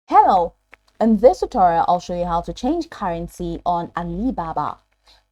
Hello, in this tutorial I'll show you how to change currency on Alibaba.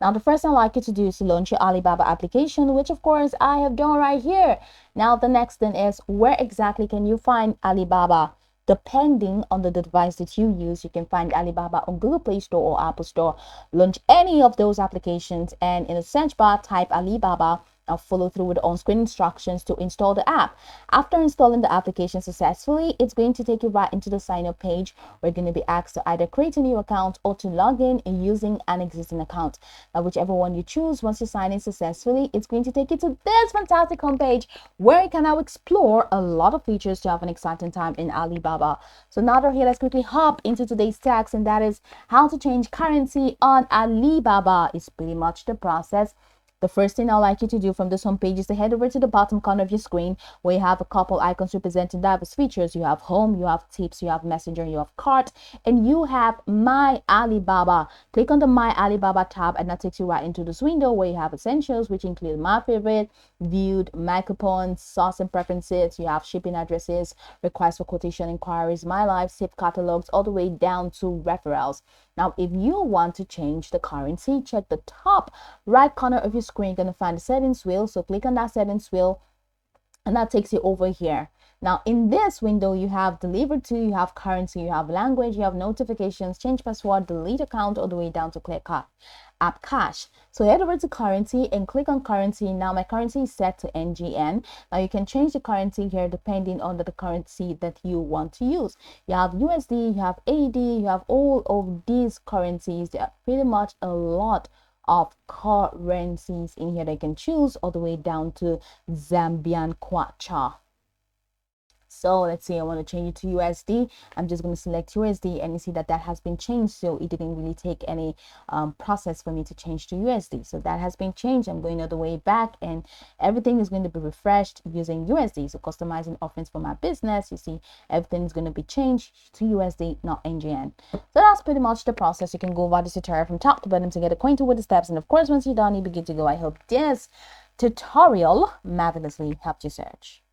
Now the first thing I'd like you to do is to launch your Alibaba application, which of course I have done right here. Now the next thing is, where exactly can you find Alibaba? Depending on the device that you use, you can find Alibaba on Google Play Store or Apple Store. Launch any of those applications and in the search bar type Alibaba. Now follow through with the on-screen instructions to install the app. After installing the application successfully, it's going to take you right into the sign up page. We're going to be asked to either create a new account or to log in using an existing account. Now whichever one you choose, once you sign in successfully, it's going to take you to this fantastic homepage where you can now explore a lot of features to have an exciting time in Alibaba. So now that we're here, let's quickly hop into today's text, and that is how to change currency on Alibaba. It's pretty much the process. The first thing I'd like you to do from this homepage is to head over to the bottom corner of your screen where you have a couple icons representing diverse features. You have home, you have tips, you have messenger, you have cart, and you have my Alibaba. Click on the my Alibaba tab and that takes you right into this window where you have essentials, which include my favorite, viewed, my coupons, source and preferences. You have shipping addresses, requests for quotation inquiries, my life, saved catalogs, all the way down to referrals. Now, if you want to change the currency, check the top right corner of your screen. You're going to find the settings wheel. So click on that settings wheel and that takes you over here. Now, in this window, you have delivered to, you have currency, you have language, you have notifications, change password, delete account, all the way down to clear card, app cache. So head over to currency and click on currency. Now my currency is set to NGN. Now you can change the currency here depending on the currency that you want to use. You have USD, you have AD, you have all of these currencies. There are pretty much a lot of currencies in here they can choose, all the way down to Zambian kwacha. So let's say I want to change it to USD. I'm just going to select USD and you see that that has been changed. So it didn't really take any process for me to change to USD. So that has been changed. I'm going all the way back and everything is going to be refreshed using USD. So customizing offerings for my business, you see everything is going to be changed to USD, not NGN. So that's pretty much the process. You can go over this tutorial from top to bottom to get acquainted with the steps. And of course, once you're done, you begin to go. I hope this tutorial marvelously helped you search.